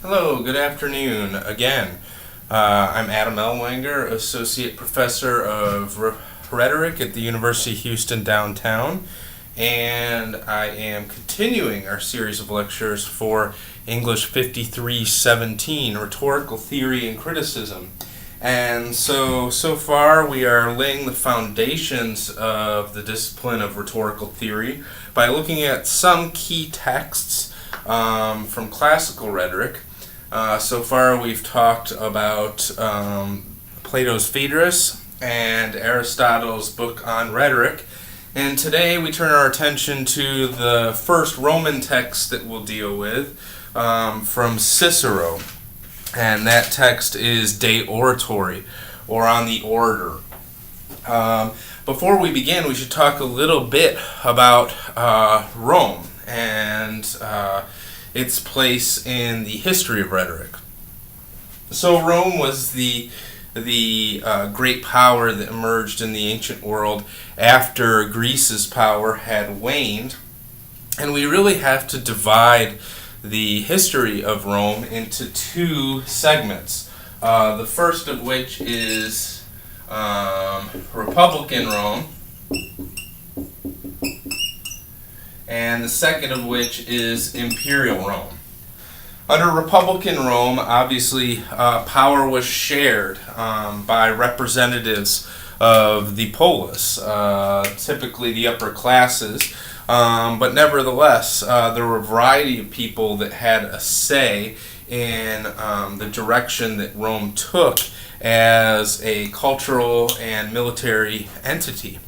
Hello, good afternoon again. I'm Adam Ellwanger, Associate Professor of Rhetoric at the University of Houston downtown, and I am continuing our series of lectures for English 5317, Rhetorical Theory and Criticism. And so far we are laying the foundations of the discipline of rhetorical theory by looking at some key texts from classical rhetoric. So far we've talked about Plato's Phaedrus and Aristotle's book on rhetoric, and today we turn our attention to the first Roman text that we'll deal with from Cicero, and that text is De Oratore, or on the orator. Before we begin, we should talk a little bit about Rome and its place in the history of rhetoric. So Rome was the great power that emerged in the ancient world after Greece's power had waned, and we really have to divide the history of Rome into two segments. The first of which is Republican Rome, and the second of which is Imperial Rome. Under Republican Rome, obviously, power was shared by representatives of the polis, typically the upper classes, but nevertheless, there were a variety of people that had a say in the direction that Rome took as a cultural and military entity.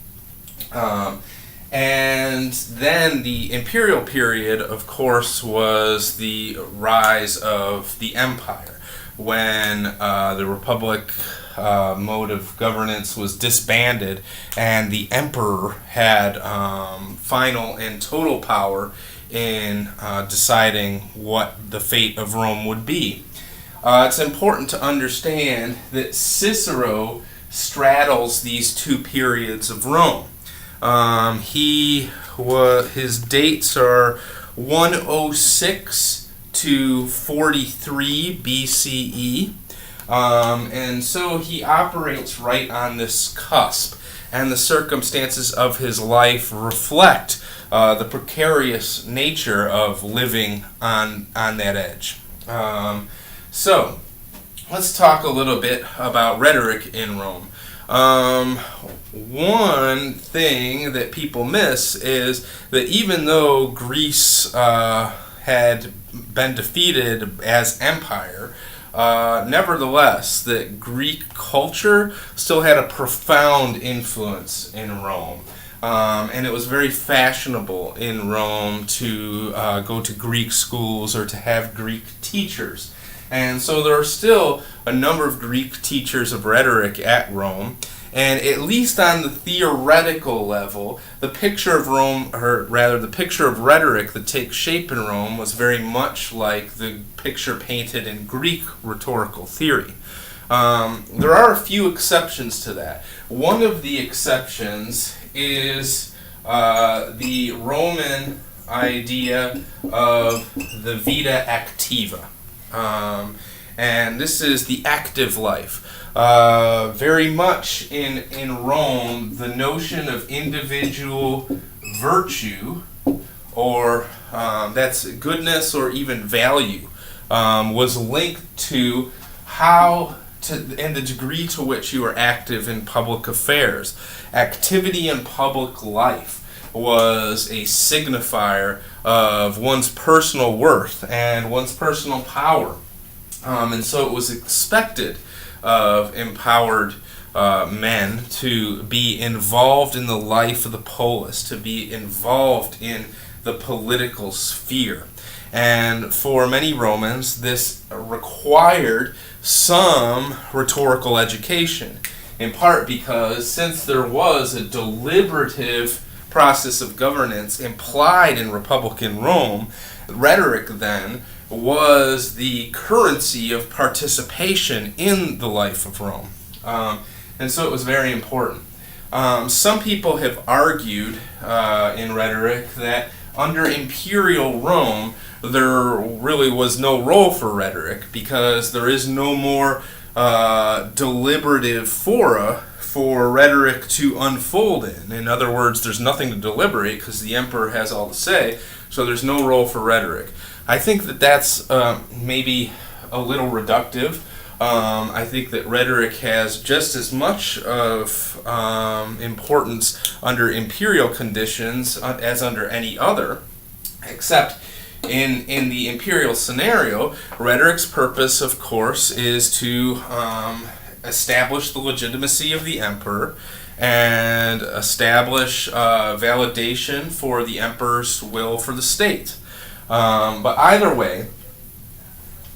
And then the imperial period, of course, was the rise of the empire, when the republic mode of governance was disbanded and the emperor had final and total power in deciding what the fate of Rome would be. It's important to understand that Cicero straddles these two periods of Rome. His dates are 106 to 43 BCE, and so he operates right on this cusp, and the circumstances of his life reflect the precarious nature of living on that edge. So let's talk a little bit about rhetoric in Rome. One thing that people miss is that even though Greece had been defeated as empire, nevertheless, that Greek culture still had a profound influence in Rome. And it was very fashionable in Rome to go to Greek schools or to have Greek teachers. And so there are still a number of Greek teachers of rhetoric at Rome, and at least on the theoretical level, the picture of Rome, or rather the picture of rhetoric that takes shape in Rome, was very much like the picture painted in Greek rhetorical theory. There are a few exceptions to that. One of the exceptions is the Roman idea of the Vita Activa. And this is the active life. Very much in Rome, the notion of individual virtue, or that's goodness or even value, was linked to and the degree to which you are active in public affairs. Activity in public life was a signifier of one's personal worth and one's personal power. And so it was expected of empowered men to be involved in the life of the polis, to be involved in the political sphere. And for many Romans, this required some rhetorical education, in part because since there was a deliberative process of governance implied in Republican Rome, rhetoric then was the currency of participation in the life of Rome. And so it was very important. Some people have argued in rhetoric that under imperial Rome, there really was no role for rhetoric because there is no more deliberative fora for rhetoric to unfold in. In other words, there's nothing to deliberate because the emperor has all to say, so there's no role for rhetoric. I think that that's maybe a little reductive. I think that rhetoric has just as much of importance under imperial conditions as under any other, except in the imperial scenario, rhetoric's purpose, of course, is to establish the legitimacy of the emperor and establish validation for the emperor's will for the state. But either way,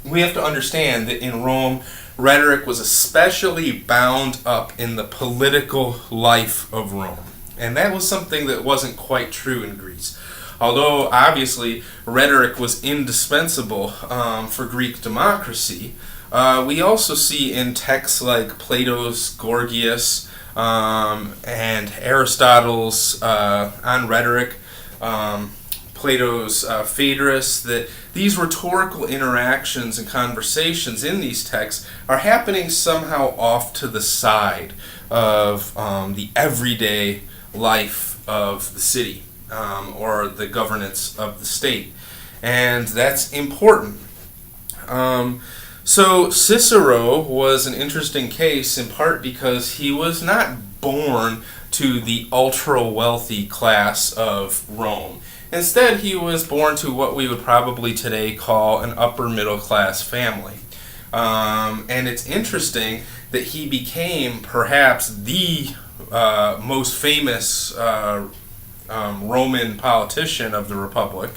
we have to understand that in Rome, rhetoric was especially bound up in the political life of Rome. And that was something that wasn't quite true in Greece. Although, obviously, rhetoric was indispensable for Greek democracy, we also see in texts like Plato's Gorgias and Aristotle's on rhetoric, Plato's Phaedrus, that these rhetorical interactions and conversations in these texts are happening somehow off to the side of the everyday life of the city or the governance of the state. And that's important. So Cicero was an interesting case in part because he was not born to the ultra-wealthy class of Rome. Instead, he was born to what we would probably today call an upper-middle-class family. And it's interesting that he became perhaps the most famous Roman politician of the Republic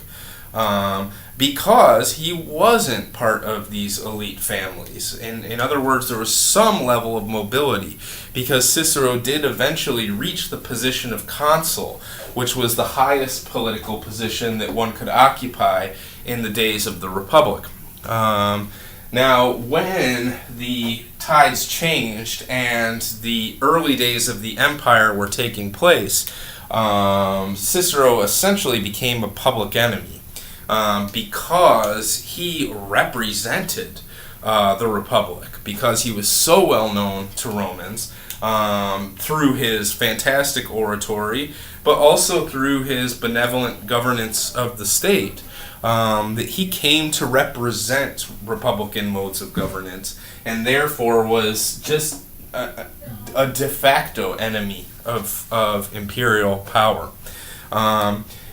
because he wasn't part of these elite families. In other words, there was some level of mobility because Cicero did eventually reach the position of consul, which was the highest political position that one could occupy in the days of the Republic. Now, when the tides changed and the early days of the empire were taking place, Cicero essentially became a public enemy because he represented the Republic, because he was so well known to Romans through his fantastic oratory, but also through his benevolent governance of the state, that he came to represent Republican modes of governance and therefore was just a de facto enemy of imperial power.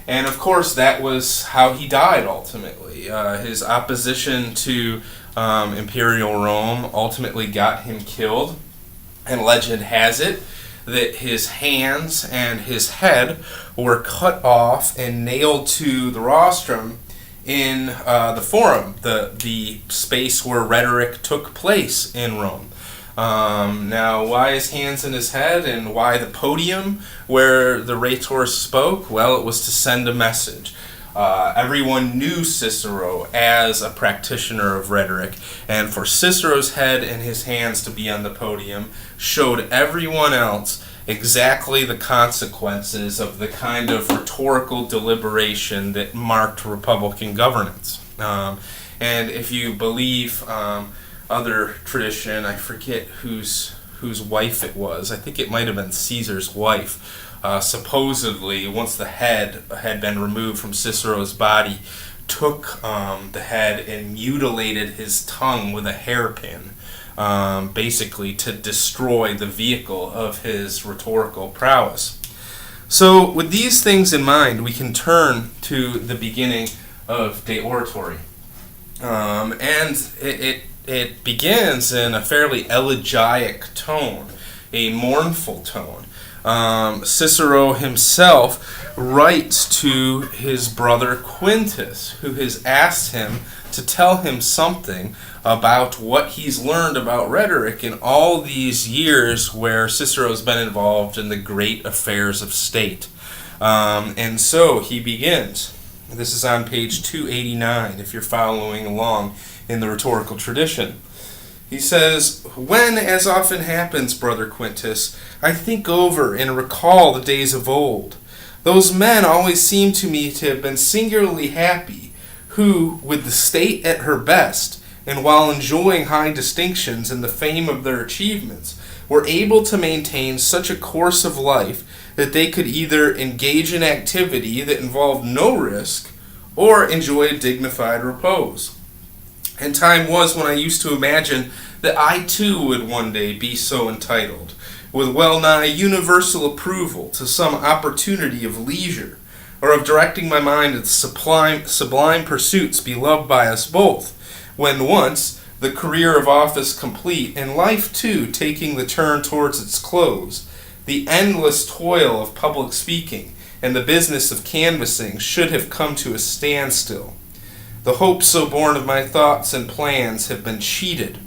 And of course, that was how he died ultimately. His opposition to imperial Rome ultimately got him killed. And legend has it that his hands and his head were cut off and nailed to the rostrum in the Forum, the space where rhetoric took place in Rome. Now, why his hands and his head, and why the podium where the Rhetor spoke? Well, it was to send a message. Everyone knew Cicero as a practitioner of rhetoric, and for Cicero's head and his hands to be on the podium showed everyone else exactly the consequences of the kind of rhetorical deliberation that marked Republican governance. And if you believe other tradition, I forget whose wife it was. I think it might have been Caesar's wife. Supposedly, once the head had been removed from Cicero's body, took the head and mutilated his tongue with a hairpin, basically to destroy the vehicle of his rhetorical prowess. So, with these things in mind, we can turn to the beginning of De Oratore. And it begins in a fairly elegiac tone, a mournful tone. Cicero himself writes to his brother Quintus, who has asked him to tell him something about what he's learned about rhetoric in all these years where Cicero's been involved in the great affairs of state. And so he begins. This is on page 289 if you're following along in the rhetorical tradition. He says, "When, as often happens, brother Quintus, I think over and recall the days of old, Those men always seem to me to have been singularly happy, who, with the state at her best, and while enjoying high distinctions and the fame of their achievements, were able to maintain such a course of life that they could either engage in activity that involved no risk or enjoy a dignified repose. And time was when I used to imagine that I too would one day be so entitled, with well nigh universal approval, to some opportunity of leisure, or of directing my mind to the sublime pursuits beloved by us both, when once, the career of office complete, and life too taking the turn towards its close, the endless toil of public speaking and the business of canvassing should have come to a standstill. The hopes so born of my thoughts and plans have been cheated,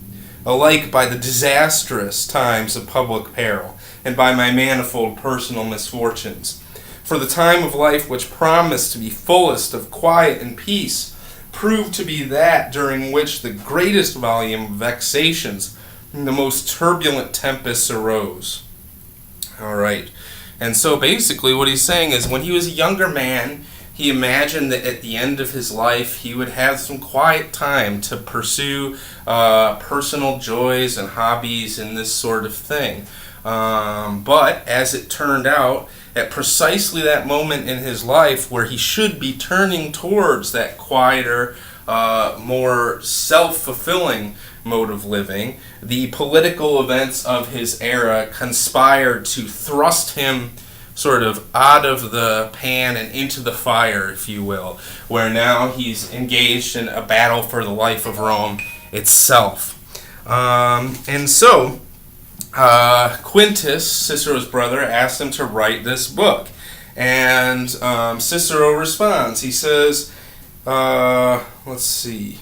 alike by the disastrous times of public peril, and by my manifold personal misfortunes. For the time of life which promised to be fullest of quiet and peace proved to be that during which the greatest volume of vexations and the most turbulent tempests arose. All right. And so basically what he's saying is when he was a younger man, he imagined that at the end of his life he would have some quiet time to pursue personal joys and hobbies and this sort of thing. But as it turned out, at precisely that moment in his life where he should be turning towards that quieter, more self-fulfilling mode of living, the political events of his era conspired to thrust him sort of out of the pan and into the fire, if you will, where now he's engaged in a battle for the life of Rome itself. And so Quintus, Cicero's brother, asked him to write this book. And Cicero responds. He says, let's see.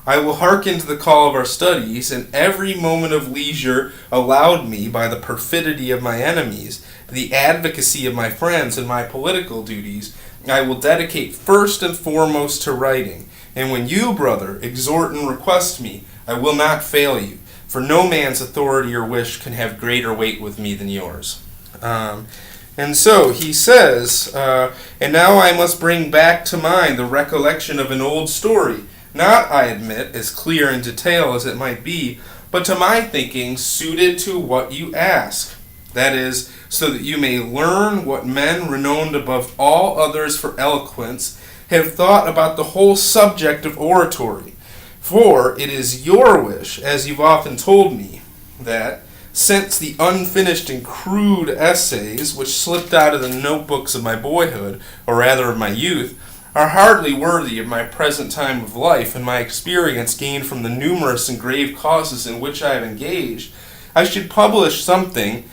I will hearken to the call of our studies, and every moment of leisure allowed me by the perfidy of my enemies, the advocacy of my friends, and my political duties, I will dedicate first and foremost to writing. And when you, brother, exhort and request me, I will not fail you, for no man's authority or wish can have greater weight with me than yours. And so he says, and now I must bring back to mind the recollection of an old story, not, I admit, as clear in detail as it might be, but to my thinking suited to what you ask. That is, so that you may learn what men renowned above all others for eloquence have thought about the whole subject of oratory. For it is your wish, as you've often told me, that, since the unfinished and crude essays which slipped out of the notebooks of my boyhood, or rather of my youth, are hardly worthy of my present time of life and my experience gained from the numerous and grave causes in which I have engaged, I should publish something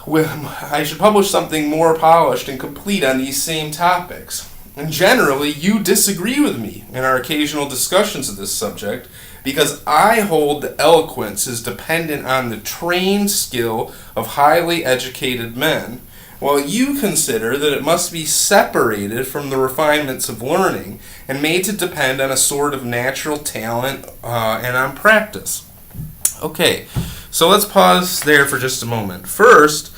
more polished and complete on these same topics. And generally, you disagree with me in our occasional discussions of this subject, because I hold that eloquence is dependent on the trained skill of highly educated men, while you consider that it must be separated from the refinements of learning and made to depend on a sort of natural talent and on practice. Okay, so let's pause there for just a moment. First,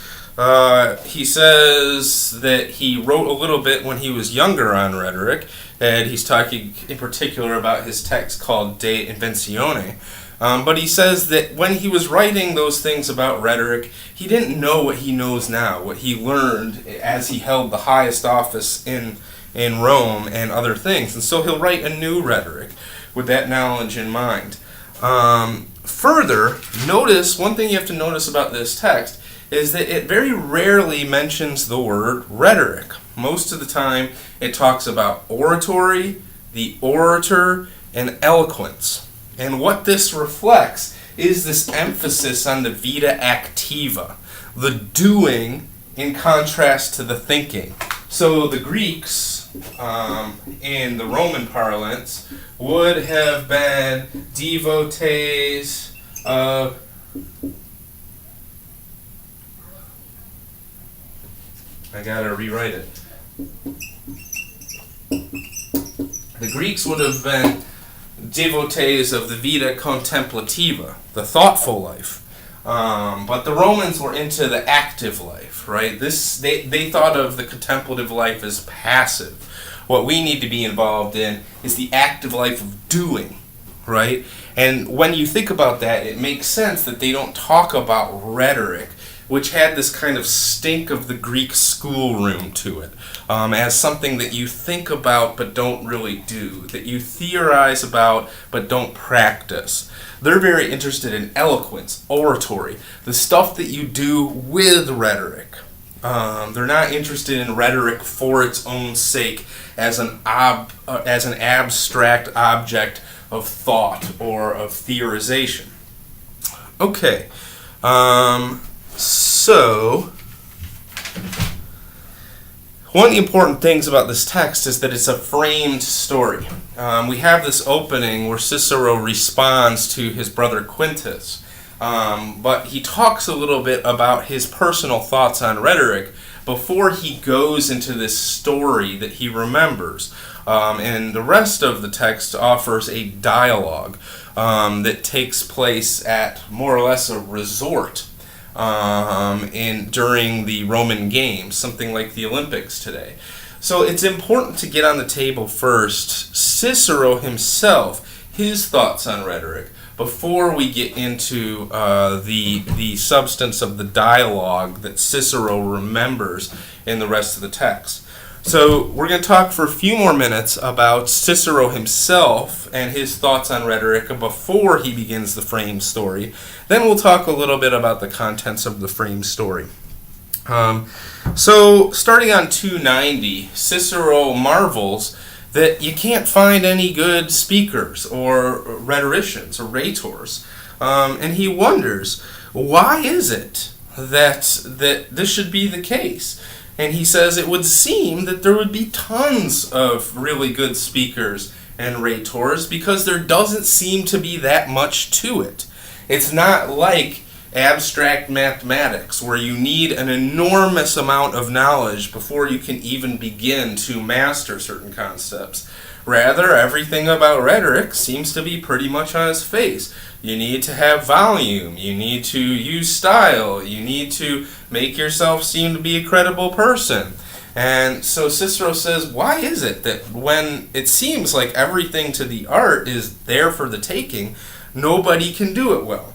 he says that he wrote a little bit when he was younger on rhetoric, and he's talking in particular about his text called De Inventione. But he says that when he was writing those things about rhetoric, he didn't know what he knows now, what he learned as he held the highest office in Rome and other things. And so he'll write a new rhetoric with that knowledge in mind. Further, notice, one thing you have to notice about this text is that it very rarely mentions the word rhetoric. Most of the time it talks about oratory, the orator, and eloquence. And what this reflects is this emphasis on the Vita Activa, the doing in contrast to the thinking. So the Greeks, in the Roman parlance, would have been devotees of... I gotta rewrite it. The Greeks would have been devotees of the Vita Contemplativa, the thoughtful life. But the Romans were into the active life, right? They thought of the contemplative life as passive. What we need to be involved in is the active life of doing, right? And when you think about that, it makes sense that they don't talk about rhetoric, which had this kind of stink of the Greek schoolroom to it, as something that you think about but don't really do, that you theorize about but don't practice. They're very interested in eloquence, oratory, the stuff that you do with rhetoric. They're not interested in rhetoric for its own sake as an abstract object of thought or of theorization. Okay, so one of the important things about this text is that it's a framed story. We have this opening where Cicero responds to his brother Quintus, but he talks a little bit about his personal thoughts on rhetoric before he goes into this story that he remembers. And the rest of the text offers a dialogue that takes place at more or less a resort during the Roman Games, something like the Olympics today. So it's important to get on the table first Cicero himself, his thoughts on rhetoric, before we get into the substance of the dialogue that Cicero remembers in the rest of the text. So we're going to talk for a few more minutes about Cicero himself and his thoughts on rhetoric before he begins the framed story. Then we'll talk a little bit about the contents of the framed story. So starting on 290, Cicero marvels that you can't find any good speakers or rhetoricians or rhetors. And he wonders, why is it that this should be the case? And he says it would seem that there would be tons of really good speakers and rhetors because there doesn't seem to be that much to it. It's not like abstract mathematics where you need an enormous amount of knowledge before you can even begin to master certain concepts. Rather, everything about rhetoric seems to be pretty much on its face. You need to have volume, you need to use style, you need to make yourself seem to be a credible person. And so Cicero says, why is it that when it seems like everything to the art is there for the taking, nobody can do it well?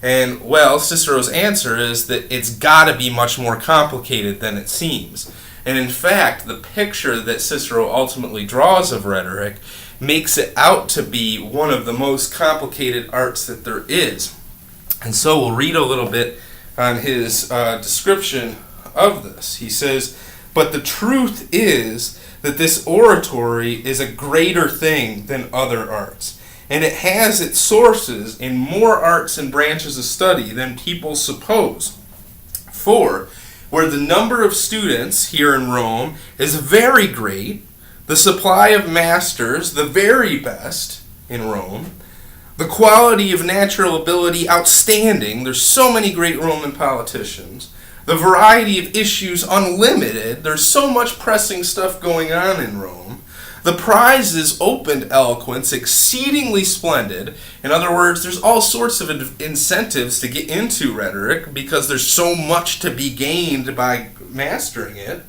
And, well, Cicero's answer is that it's got to be much more complicated than it seems. And in fact, the picture that Cicero ultimately draws of rhetoric makes it out to be one of the most complicated arts that there is. And so we'll read a little bit on his description of this. He says, "But the truth is that this oratory is a greater thing than other arts, and it has its sources in more arts and branches of study than people suppose. For where the number of students here in Rome is very great, the supply of masters the very best in Rome, the quality of natural ability outstanding, there's so many great Roman politicians, the variety of issues unlimited, there's so much pressing stuff going on in Rome, the prizes opened eloquence exceedingly splendid. In other words, there's all sorts of incentives to get into rhetoric because there's so much to be gained by mastering it.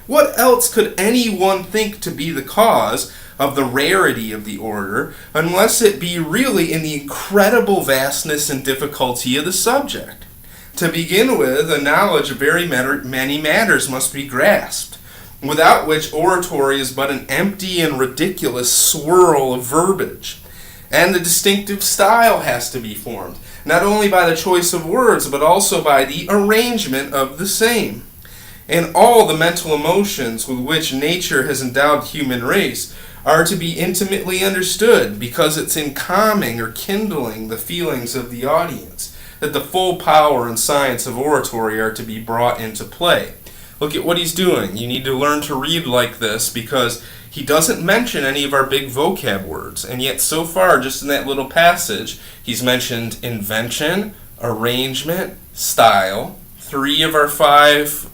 What else could anyone think to be the cause of the rarity of the order unless it be really in the incredible vastness and difficulty of the subject? To begin with, a knowledge of very many matters must be grasped, without which oratory is but an empty and ridiculous swirl of verbiage. And the distinctive style has to be formed, not only by the choice of words, but also by the arrangement of the same. And all the mental emotions with which nature has endowed the human race are to be intimately understood, because it's in calming or kindling the feelings of the audience that the full power and science of oratory are to be brought into play. Look at what he's doing. You need to learn to read like this because he doesn't mention any of our big vocab words. And yet so far, just in that little passage, he's mentioned invention, arrangement, style, 3 of our 5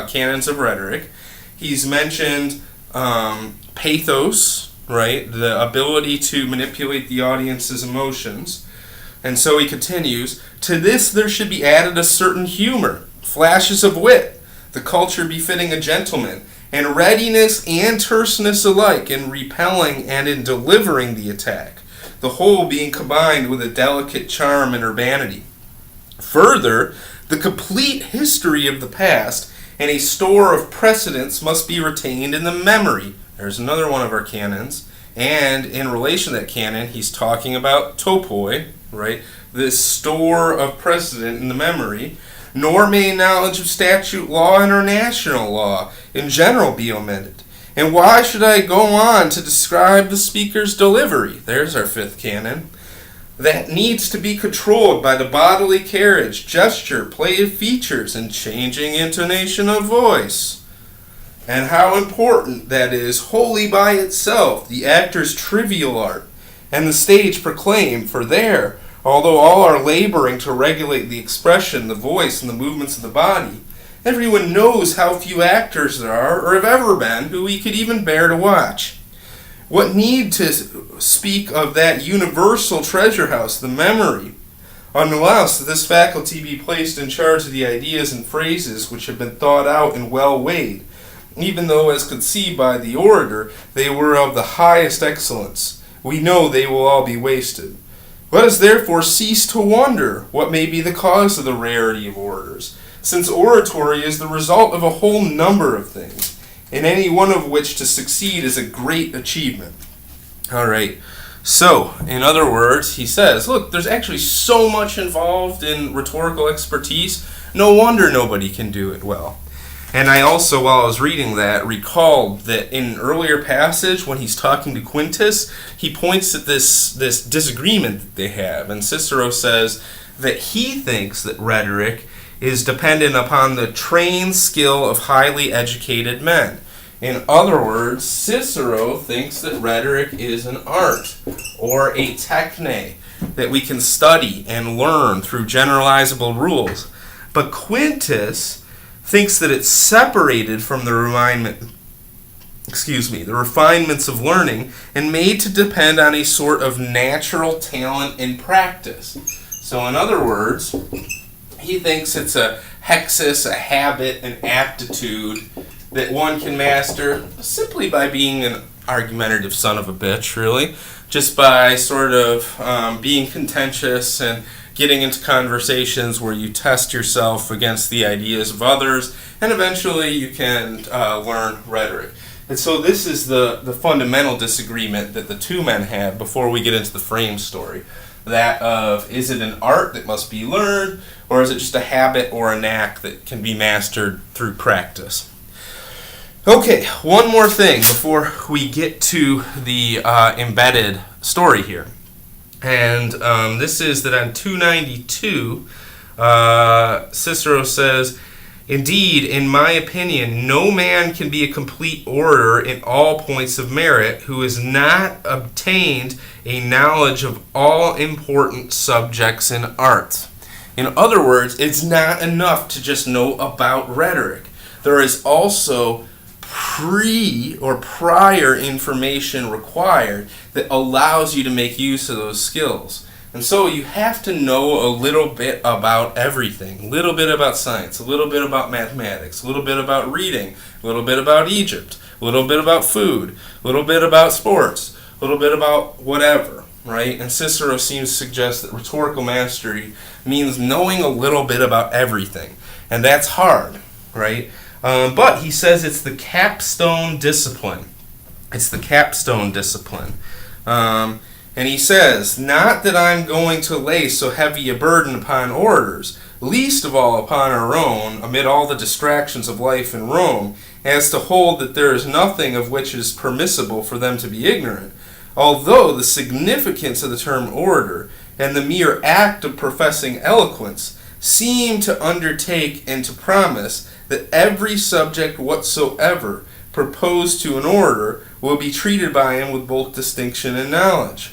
canons of rhetoric. He's mentioned pathos, right? The ability to manipulate the audience's emotions. And so he continues, to this there should be added a certain humor, flashes of wit, the culture befitting a gentleman, and readiness and terseness alike in repelling and in delivering the attack, the whole being combined with a delicate charm and urbanity. Further, the complete history of the past and a store of precedents must be retained in the memory. There's another one of our canons. And in relation to that canon, he's talking about topoi, right? This store of precedent in the memory. Nor may knowledge of statute law and international law in general be omitted. And why should I go on to describe the speaker's delivery? There's our fifth canon. That needs to be controlled by the bodily carriage, gesture, play of features, and changing intonation of voice. And how important that is wholly by itself, the actor's trivial art, and the stage proclaim, for there, although all are laboring to regulate the expression, the voice, and the movements of the body, everyone knows how few actors there are, or have ever been, who we could even bear to watch. What need to speak of that universal treasure house, the memory, unless this faculty be placed in charge of the ideas and phrases which have been thought out and well weighed, even though, as conceived by the orator, they were of the highest excellence. We know they will all be wasted. Let us therefore cease to wonder what may be the cause of the rarity of orators, since oratory is the result of a whole number of things, in any one of which to succeed is a great achievement. All right. So, in other words, he says, look, there's actually so much involved in rhetorical expertise, no wonder nobody can do it well. And I also, while I was reading that, recalled that in an earlier passage, when he's talking to Quintus, he points at this disagreement that they have. And Cicero says that he thinks that rhetoric is dependent upon the trained skill of highly educated men. In other words, Cicero thinks that rhetoric is an art, or a techne, that we can study and learn through generalizable rules. But Quintus thinks that it's separated from the refinements of learning and made to depend on a sort of natural talent and practice. So in other words, he thinks it's a hexis, a habit, an aptitude that one can master simply by being an argumentative son of a bitch, really. Just by sort of being contentious and getting into conversations where you test yourself against the ideas of others, and eventually you can learn rhetoric. And so this is the fundamental disagreement that the two men have before we get into the frame story. That of, is it an art that must be learned, or is it just a habit or a knack that can be mastered through practice? Okay, one more thing before we get to the embedded story here. And this is that on 292, Cicero says, indeed, in my opinion, no man can be a complete orator in all points of merit who has not obtained a knowledge of all important subjects in art. In other words, it's not enough to just know about rhetoric. There is also prior information required that allows you to make use of those skills. And so you have to know a little bit about everything. A little bit about science, a little bit about mathematics, a little bit about reading, a little bit about Egypt, a little bit about food, a little bit about sports, a little bit about whatever, right? And Cicero seems to suggest that rhetorical mastery means knowing a little bit about everything. And that's hard, right? But he says it's the capstone discipline. It's the capstone discipline. And he says, not that I'm going to lay so heavy a burden upon orators, least of all upon our own, amid all the distractions of life in Rome, as to hold that there is nothing of which it is permissible for them to be ignorant, although the significance of the term orator and the mere act of professing eloquence seem to undertake and to promise that every subject whatsoever proposed to an orator will be treated by him with both distinction and knowledge.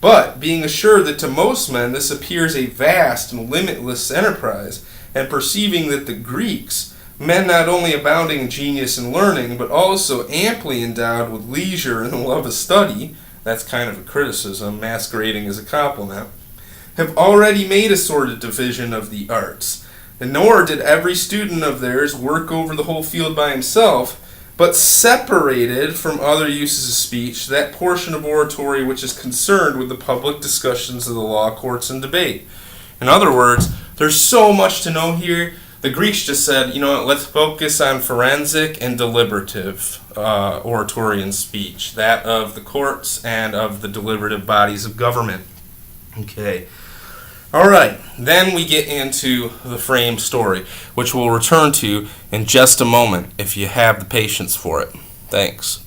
But, being assured that to most men this appears a vast and limitless enterprise, and perceiving that the Greeks, men not only abounding in genius and learning, but also amply endowed with leisure and the love of study, that's kind of a criticism masquerading as a compliment, have already made a sort of division of the arts, and nor did every student of theirs work over the whole field by himself, but separated from other uses of speech that portion of oratory which is concerned with the public discussions of the law courts and debate. In other words, there's so much to know here. The Greeks just said, let's focus on forensic and deliberative oratory and speech, that of the courts and of the deliberative bodies of government. Okay. All right, then we get into the frame story, which we'll return to in just a moment if you have the patience for it. Thanks.